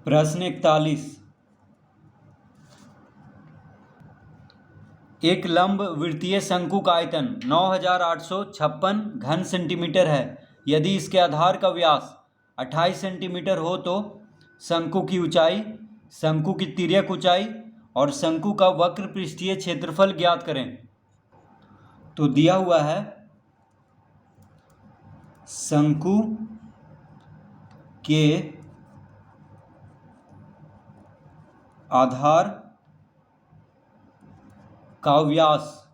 प्रश्न 41। एक लंब वृत्तीय शंकु का आयतन 9856 घन सेंटीमीटर है। यदि इसके आधार का व्यास 28 सेंटीमीटर हो तो शंकु की ऊंचाई, शंकु की तिर्यक ऊंचाई और शंकु का वक्र पृष्ठीय क्षेत्रफल ज्ञात करें। तो दिया हुआ है शंकु के आधार का व्यास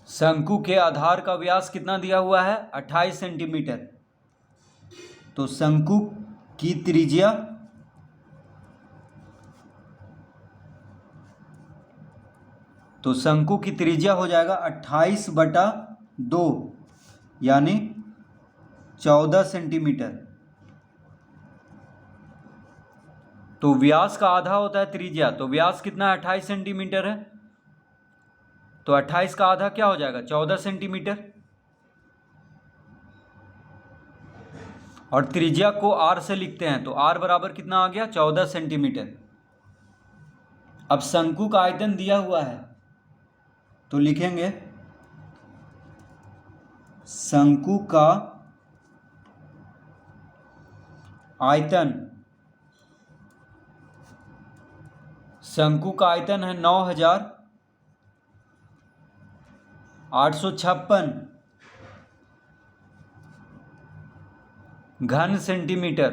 शंकु के आधार का व्यास कितना दिया हुआ है? 28 सेंटीमीटर। तो शंकु की त्रिज्या हो जाएगा 28/2 यानी 14 सेंटीमीटर। तो व्यास का आधा होता है त्रिज्या, तो व्यास कितना है? 28 सेंटीमीटर है। तो 28 का आधा क्या हो जाएगा? 14 सेंटीमीटर। और त्रिज्या को r से लिखते हैं, तो r बराबर कितना आ गया? 14 सेंटीमीटर। अब शंकु का आयतन दिया हुआ है तो लिखेंगे शंकु का आयतन है 9856 घन सेंटीमीटर।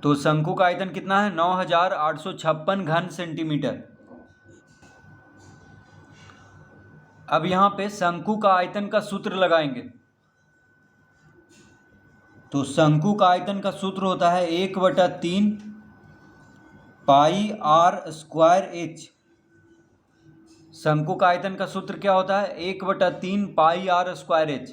तो शंकु का आयतन कितना है? 9856 घन सेंटीमीटर। अब यहां पे शंकु का आयतन का सूत्र लगाएंगे। तो शंकु का आयतन का सूत्र होता है 1/3 पाई r स्क्वायर h। शंकु का आयतन का सूत्र क्या होता है? 1/3 पाई r स्क्वायर h।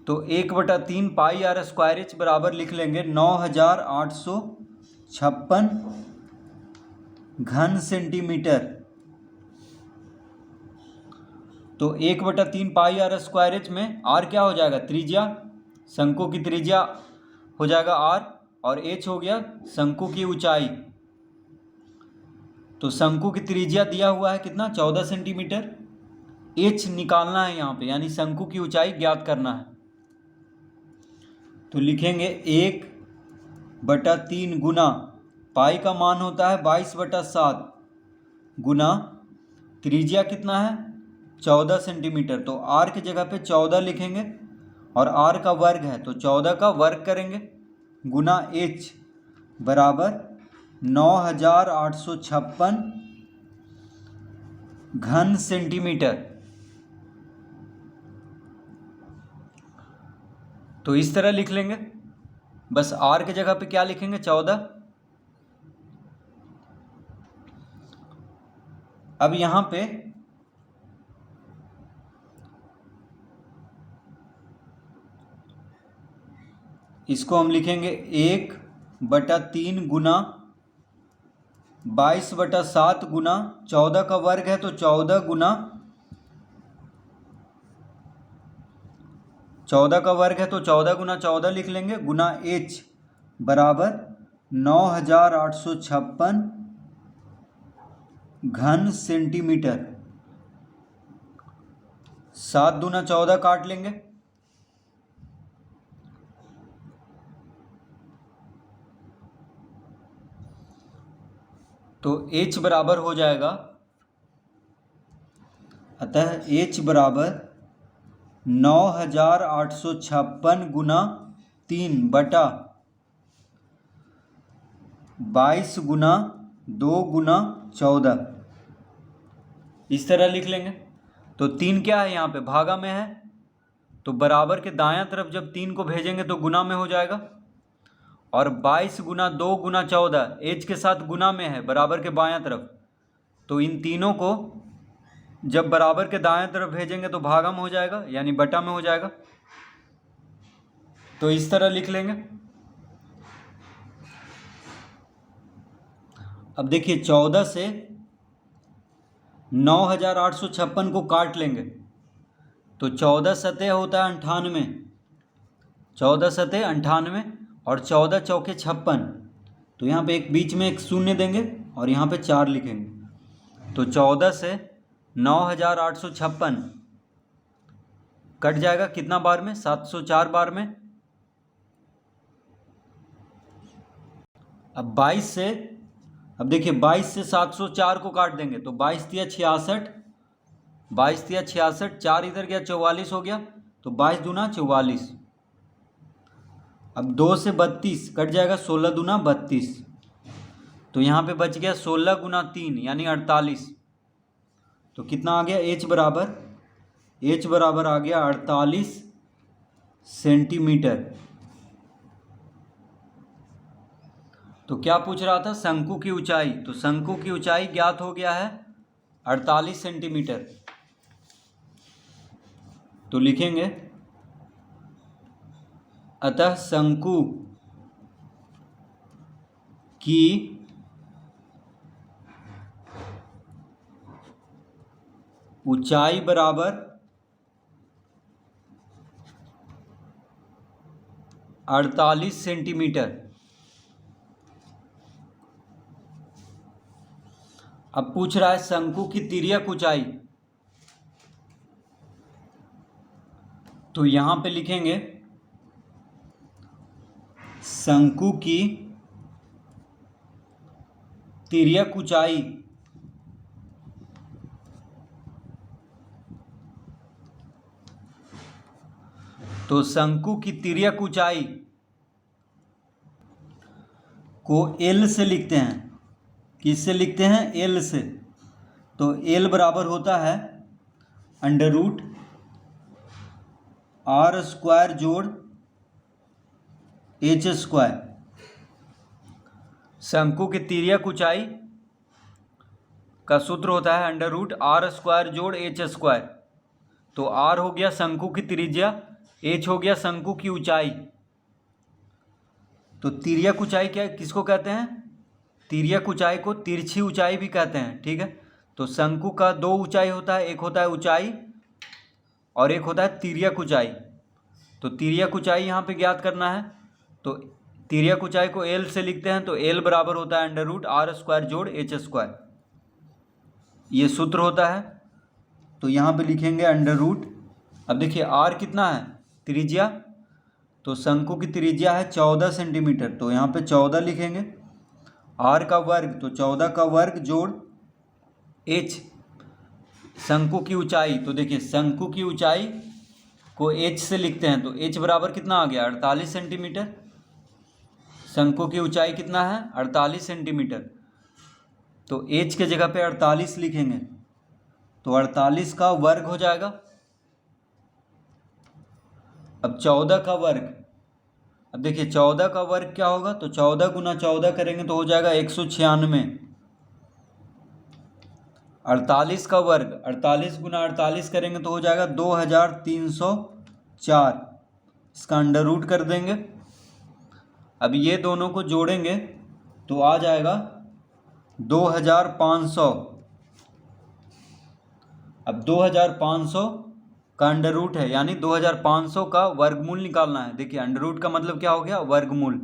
तो 1/3 पाई r स्क्वायर h बराबर लिख लेंगे 9856 घन सेंटीमीटर। तो 1/3 पाई r स्क्वायर h में r क्या हो जाएगा? त्रिज्या, शंकु की त्रिज्या हो जाएगा r, और h हो गया शंकु की ऊंचाई। तो शंकु की त्रिज्या दिया हुआ है कितना? 14 सेंटीमीटर। h निकालना है यहाँ पे, यानी शंकु की ऊंचाई ज्ञात करना है। तो लिखेंगे 1/3 गुना पाई का मान होता है 22/7 गुना त्रिज्या कितना है? 14 सेंटीमीटर। तो r की जगह पे 14 लिखेंगे और r का वर्ग है तो 14 का वर्ग करेंगे गुना h बराबर 9856 घन सेंटीमीटर। तो इस तरह लिख लेंगे, बस r की जगह पे क्या लिखेंगे? 14। अब यहां पे इसको हम लिखेंगे 1/3 गुना 22/7 गुना 14 का वर्ग है तो 14 गुना 14 का वर्ग है तो 14 गुना 14 लिख लेंगे गुना h बराबर 9856 घन सेंटीमीटर। 7 दूना 14 काट लेंगे। तो h बराबर हो जाएगा, अतः h बराबर 9856 गुना 3 बटा 22 गुना 2 गुना 14, इस तरह लिख लेंगे। तो 3 क्या है? यहाँ पे भागा में है, तो बराबर के दायां तरफ जब 3 को भेजेंगे तो गुना में हो जाएगा। और 22 गुना 2 गुना 14 h के साथ गुना में है बराबर के बायां तरफ, तो इन तीनों को जब बराबर के दाएं तरफ भेजेंगे तो भागा में हो जाएगा, यानी बटा में हो जाएगा। तो इस तरह लिख लेंगे। अब देखिए 14 से 9,856 को काट लेंगे तो 14 सतह होता है 98, 14 सतह 98 और 14 चौके 56। तो यहाँ पे एक बीच में एक शून्य देंगे और यहाँ पे 4 लिखेंगे। तो 14 से 9,856 कट जाएगा कितना बार में? 704 बार में। अब 22 से, अब देखिए 22 से 704 को काट देंगे तो 22 तिया 66, 22 तिया 66, 4 इधर गया 44 हो गया, तो 22 दूना 44। अब 2 से 32 कट जाएगा, 16 दूना 32, तो यहाँ पे बच गया 16 गुना 3 यानी 48। तो कितना आ गया? H बराबर आ गया 48 सेंटीमीटर। तो क्या पूछ रहा था? शंकु की ऊंचाई। तो शंकु की ऊंचाई ज्ञात हो गया है 48 सेंटीमीटर। तो लिखेंगे अतः शंकु की ऊंचाई बराबर 48 सेंटीमीटर। अब पूछ रहा है शंकु की तिर्यक ऊंचाई। तो यहां पे लिखेंगे शंकु की तिर्यक ऊंचाई तो शंकु की तिर्यक ऊंचाई को L से लिखते हैं। किससे लिखते हैं? L से। तो L बराबर होता है अंडर रूट R स्क्वायर जोड़ H स्क्वायर। शंकु की तिर्यक ऊंचाई का सूत्र होता है अंडर रूट R स्क्वायर जोड़ H स्क्वायर। तो R हो गया शंकु की त्रिज्या, H हो गया शंकु की ऊंचाई। तो तिर्यक ऊंचाई क्या, किसको कहते हैं? तिर्यक ऊंचाई को तिरछी ऊंचाई भी कहते हैं, ठीक है। तो शंकु का दो ऊंचाई होता है, एक होता है ऊंचाई और एक होता है तिर्यक ऊंचाई। तो तिर्यक ऊंचाई यहाँ पे ज्ञात करना है। तो तिर्यक ऊंचाई को L से लिखते हैं। तो L बराबर होता है अंडर रूट R स्क्वायर जोड़ H स्क्वायर, ये सूत्र होता है। तो यहाँ पे लिखेंगे अंडर रूट। अब देखिए R कितना है? त्रिज्या। तो शंकु की त्रिज्या है 14 सेंटीमीटर, तो यहाँ पे 14 लिखेंगे। R का वर्ग, तो 14 का वर्ग जोड़ H शंकु की ऊंचाई। तो देखिए शंकु की ऊंचाई को H से लिखते हैं। तो H बराबर कितना आ गया? 48 सेंटीमीटर। शंकु की ऊंचाई कितना है? 48 सेंटीमीटर। तो H के जगह पे 48 लिखेंगे, तो 48 का वर्ग हो जाएगा। अब 14 का वर्ग, अब देखिए 14 का वर्ग क्या होगा? तो 14 गुना 14 करेंगे तो हो जाएगा 196। 48 का वर्ग, 48 गुना 48 करेंगे तो हो जाएगा 2304। इसका अंडर रूट कर देंगे। अब ये दोनों को जोड़ेंगे तो आ जाएगा 2500। अब 2500 का अंडर रूट है, यानी 2500 का वर्गमूल निकालना है। देखिए अंडर रूट का मतलब क्या हो गया? वर्गमूल।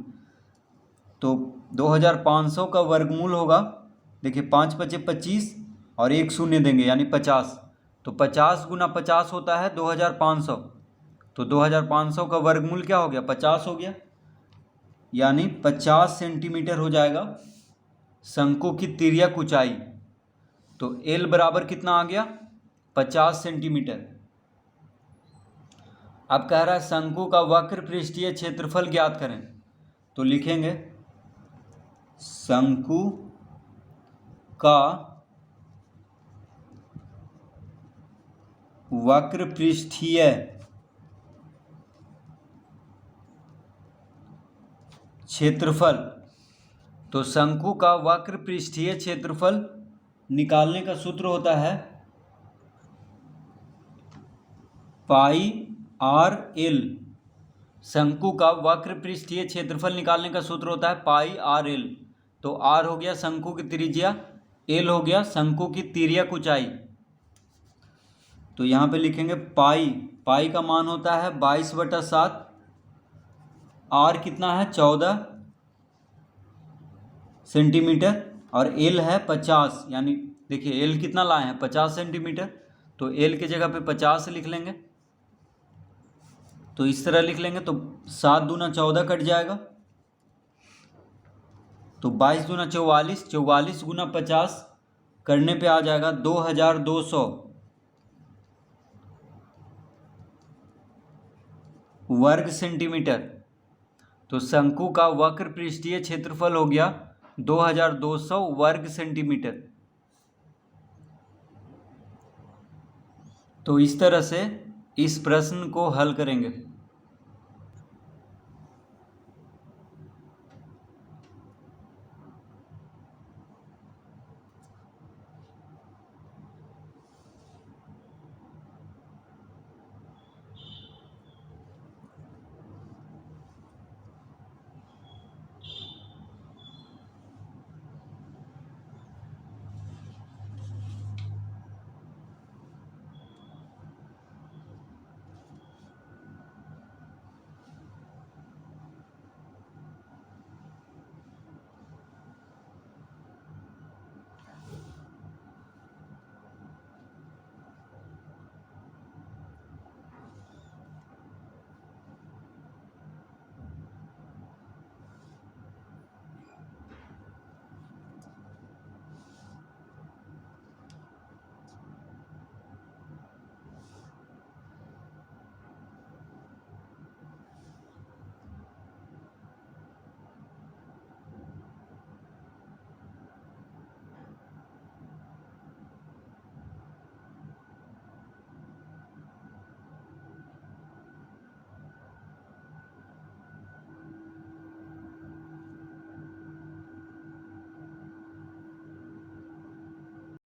तो 2500 का वर्गमूल होगा, देखिए 5 पचे 25 और एक शून्य देंगे यानी 50। तो 50 गुना 50 होता है 2500। तो 2500 का वर्गमूल क्या हो गया? 50 हो गया, यानी 50 सेंटीमीटर हो जाएगा शंकु की तिर्यक ऊंचाई। तो L बराबर कितना आ गया? 50 सेंटीमीटर। अब कह रहा है शंकु का वक्र पृष्ठीय क्षेत्रफल ज्ञात करें। तो लिखेंगे शंकु का वक्र पृष्ठीय क्षेत्रफल। तो शंकु का वक्र पृष्ठीय क्षेत्रफल निकालने का सूत्र होता है पाई आर एल। शंकु का वक्र पृष्ठीय क्षेत्रफल निकालने का सूत्र होता है पाई आर एल। तो आर हो गया शंकु की त्रिज्या, एल हो गया शंकु की तिर्यक ऊंचाई। तो यहाँ पे लिखेंगे पाई, पाई का मान होता है 22/7। आर कितना है 14 सेंटीमीटर और एल है 50, यानी देखिए एल कितना लाए हैं 50 सेंटीमीटर, तो एल की जगह पे 50 लिख लेंगे। तो इस तरह लिख लेंगे, तो 7 दूना 14 कट जाएगा, तो 22 दूना 44, 44 गुना 50 करने पे आ जाएगा 2200 वर्ग सेंटीमीटर। तो शंकु का वक्र पृष्ठीय क्षेत्रफल हो गया 2200 वर्ग सेंटीमीटर। तो इस तरह से इस प्रश्न को हल करेंगे।